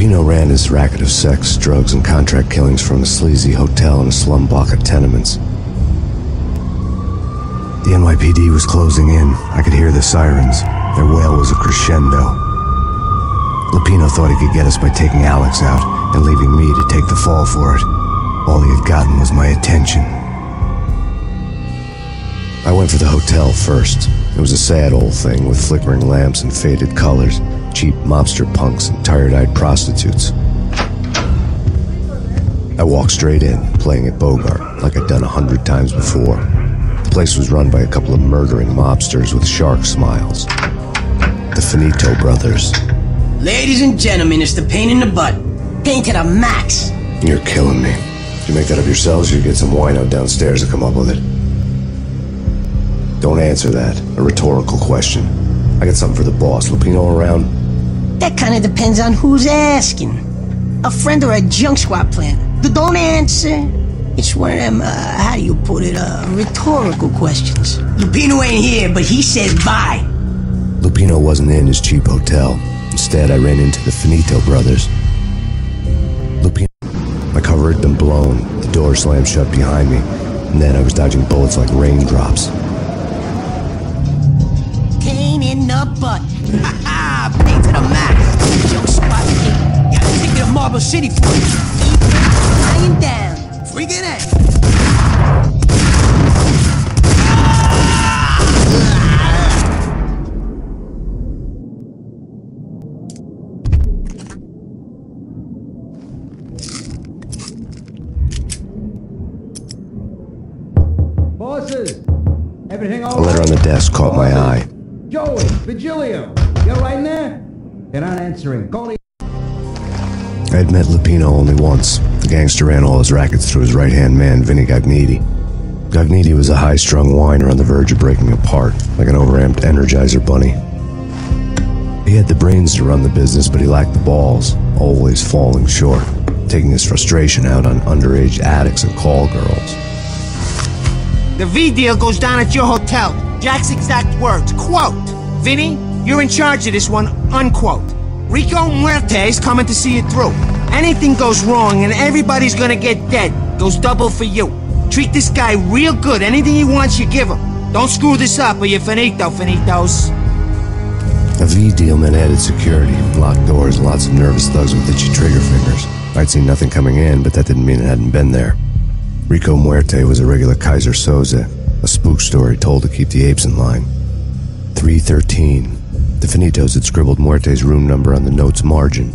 Lupino ran his racket of sex, drugs, and contract killings from a sleazy hotel in a slum block of tenements. The NYPD was closing in. I could hear the sirens. Their wail was a crescendo. Lupino thought he could get us by taking Alex out and leaving me to take the fall for it. All he had gotten was my attention. I went for the hotel first. It was a sad old thing with flickering lamps and faded colors, cheap mobster punks and tired-eyed prostitutes. I walked straight in, playing at Bogart, like I'd done 100 times before. The place was run by a couple of murdering mobsters with shark smiles. The Finito brothers. Ladies and gentlemen, it's the pain in the butt. Pain to the max. You're killing me. Did you make that up yourselves, or you get some wino downstairs to come up with it? Don't answer that. A rhetorical question. I got something for the boss. Lupino around? That kind of depends on who's asking. A friend or a junk squad plan. Don't answer. It's one of them, how do you put it, rhetorical questions. Lupino ain't here, but he said bye. Lupino wasn't in his cheap hotel. Instead, I ran into the Finito brothers. Lupino. My cover had been blown. The door slammed shut behind me. And then I was dodging bullets like raindrops. Pain in the butt. Ha ha! Pain to the max. Junk squad kid. Got a ticket to Marble City for you. Lying down. Freaking A. Bosses, everything all right? A letter on the desk caught my eye. Joey, Vigilio, you're right in there? They're not answering. Call the... I had met Lupino only once. The gangster ran all his rackets through his right-hand man, Vinny Gagniti. Gagniti was a high-strung whiner on the verge of breaking apart, like an overamped Energizer bunny. He had the brains to run the business, but he lacked the balls, always falling short, taking his frustration out on underage addicts and call girls. The V deal goes down at your hotel. Jack's exact words, quote, "Vinny, you're in charge of this one," unquote. Rico Muerte's coming to see it through. Anything goes wrong and everybody's gonna get dead. Goes double for you. Treat this guy real good. Anything he wants, you give him. Don't screw this up or you're finito, finitos. A V deal meant added security, locked doors, lots of nervous thugs with itchy trigger fingers. I'd seen nothing coming in, but that didn't mean it hadn't been there. Rico Muerte was a regular Kaiser Soze, a spook story told to keep the apes in line. 313. The Finitos had scribbled Muerte's room number on the note's margin.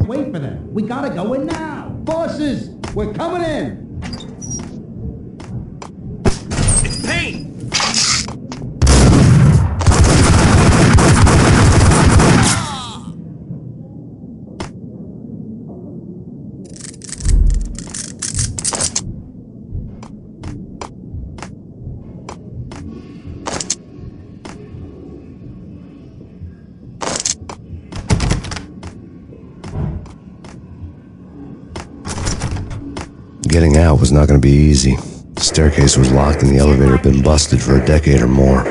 Wait for them. We gotta go in now. Bosses, we're coming in. It's Payne! Getting out was not going to be easy. The staircase was locked and the elevator had been busted for a decade or more.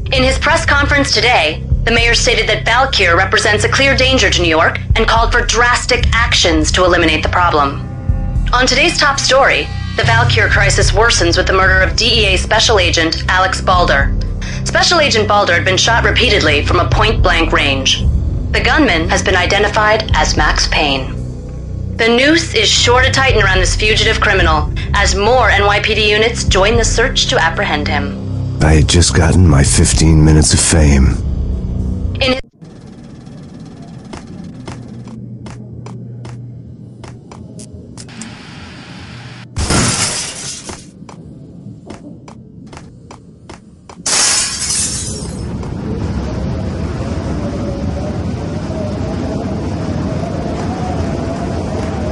In his press conference today, the mayor stated that Valkyr represents a clear danger to New York and called for drastic actions to eliminate the problem. On today's top story, the Valkyr crisis worsens with the murder of DEA Special Agent Alex Balder. Special Agent Balder had been shot repeatedly from a point-blank range. The gunman has been identified as Max Payne. The noose is sure to tighten around this fugitive criminal as more NYPD units join the search to apprehend him. I had just gotten my 15 minutes of fame.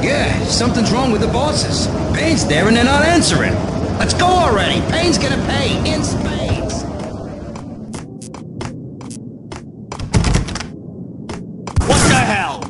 Yeah, something's wrong with the bosses. Payne's there and they're not answering. Let's go already. Payne's gonna pay in spades. What the hell?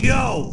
Yo!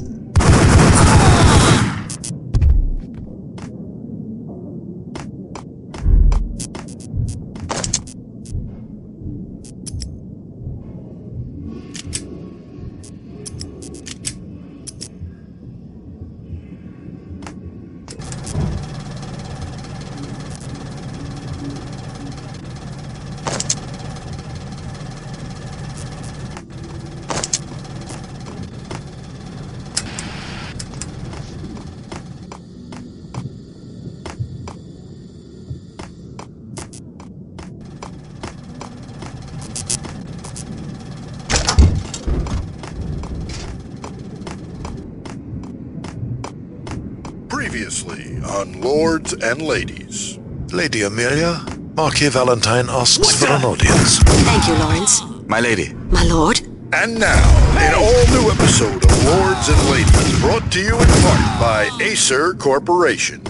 Previously on Lords and Ladies. Lady Amelia, Marquis Valentine asks What for the- an audience. Thank you, Lawrence. My lady. My lord. And now, an all-new episode of Lords and Ladies, brought to you in part by Acer Corporation.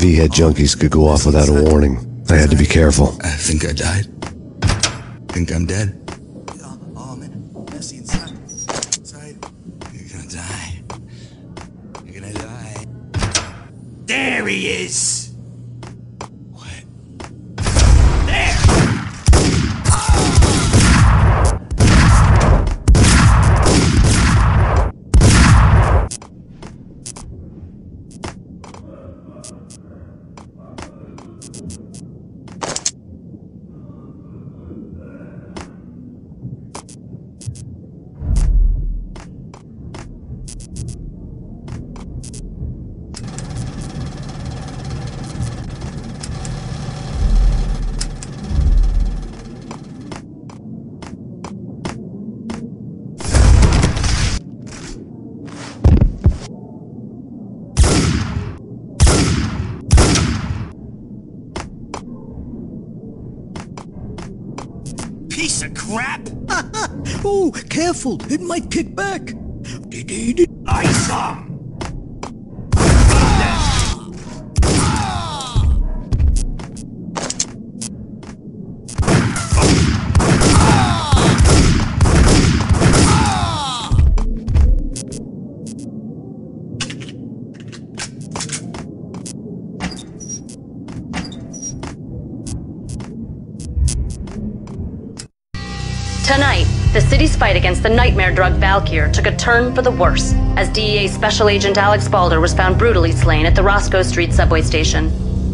V-head junkies could go off without a warning. I had to be careful. I think I died. Think I'm dead. You're gonna die. You're gonna die. There he is! What? There! Piece of crap! Ooh, careful. It might kick back. Awesome! Tonight, the city's fight against the nightmare drug Valkyr took a turn for the worse, as DEA Special Agent Alex Balder was found brutally slain at the Roscoe Street subway station.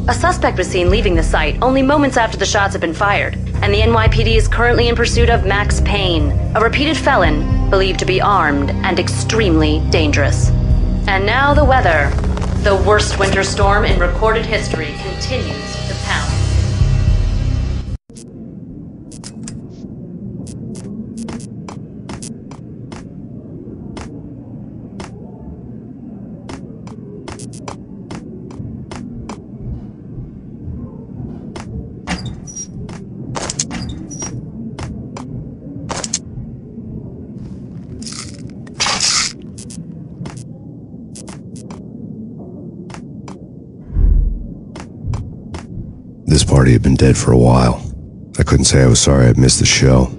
A suspect was seen leaving the site only moments after the shots had been fired, and the NYPD is currently in pursuit of Max Payne, a repeated felon believed to be armed and extremely dangerous. And now the weather. The worst winter storm in recorded history continues to pound. This party had been dead for a while. I couldn't say I was sorry I'd missed the show.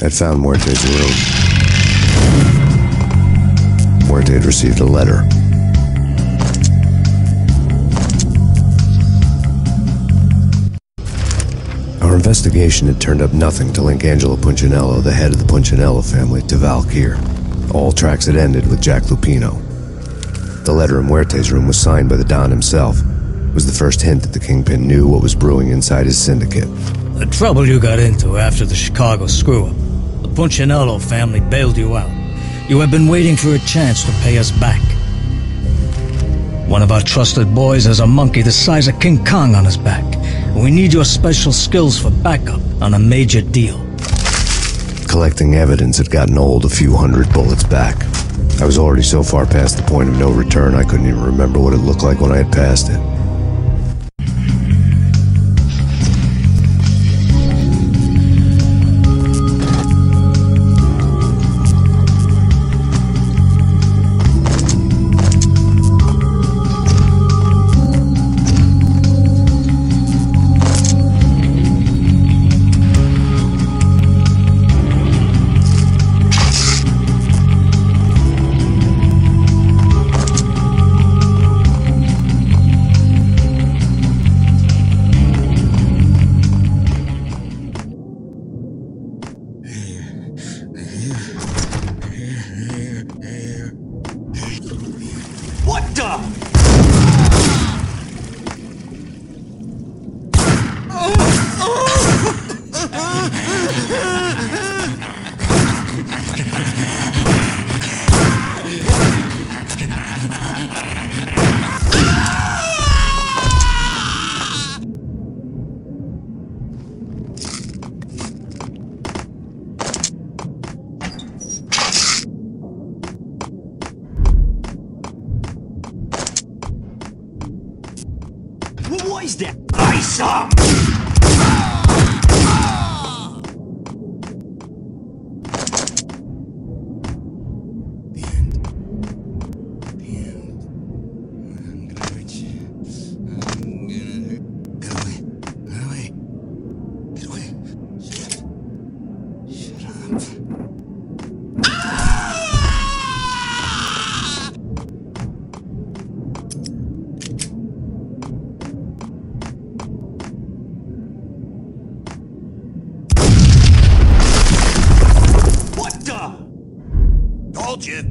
I'd found Muerte's room. Muerte had received a letter. Our investigation had turned up nothing to link Angelo Punchinello, the head of the Punchinello family, to Valkyr. All tracks had ended with Jack Lupino. The letter in Muerte's room was signed by the Don himself. It was the first hint that the Kingpin knew what was brewing inside his syndicate. The trouble you got into after the Chicago screw-up. The Punchinello family bailed you out. You have been waiting for a chance to pay us back. One of our trusted boys has a monkey the size of King Kong on his back. We need your special skills for backup on a major deal. Collecting evidence had gotten old a few hundred bullets back. I was already so far past the point of no return I couldn't even remember what it looked like when I had passed it. What was that? I saw!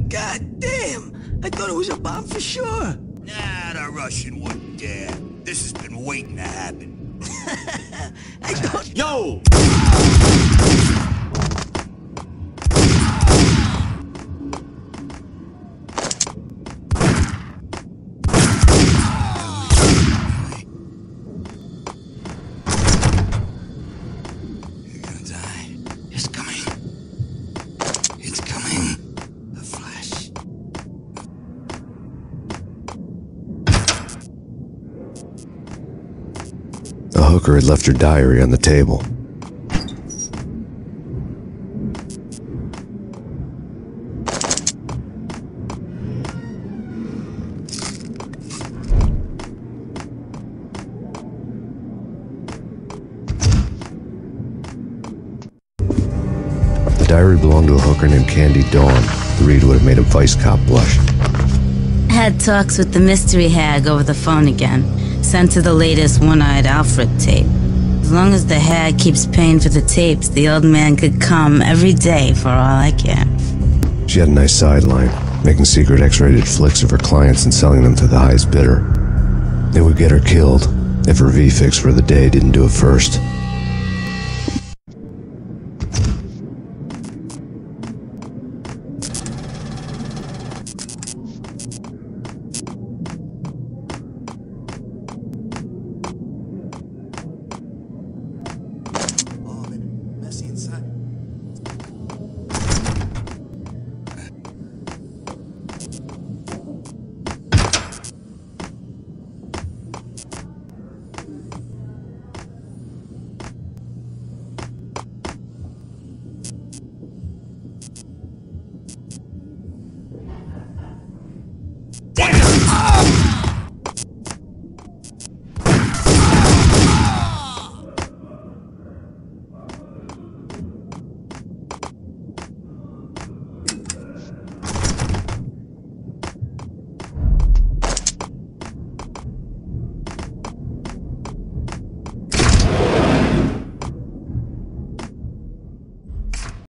God damn! I thought it was a bomb for sure. Nah, the Russian wouldn't dare. This has been waiting to happen. I thought... Yo! You're gonna die. It's coming. It's coming. The Flash. The hooker had left her diary on the table. The diary belonged to a hooker named Candy Dawn. The read would have made a vice cop blush. Had talks with the mystery hag over the phone again. Sent to the latest One-Eyed Alfred tape. As long as the hag keeps paying for the tapes, the old man could come every day for all I care. She had a nice sideline, making secret X-rated flicks of her clients and selling them to the highest bidder. It would get her killed if her V-fix for the day didn't do it first.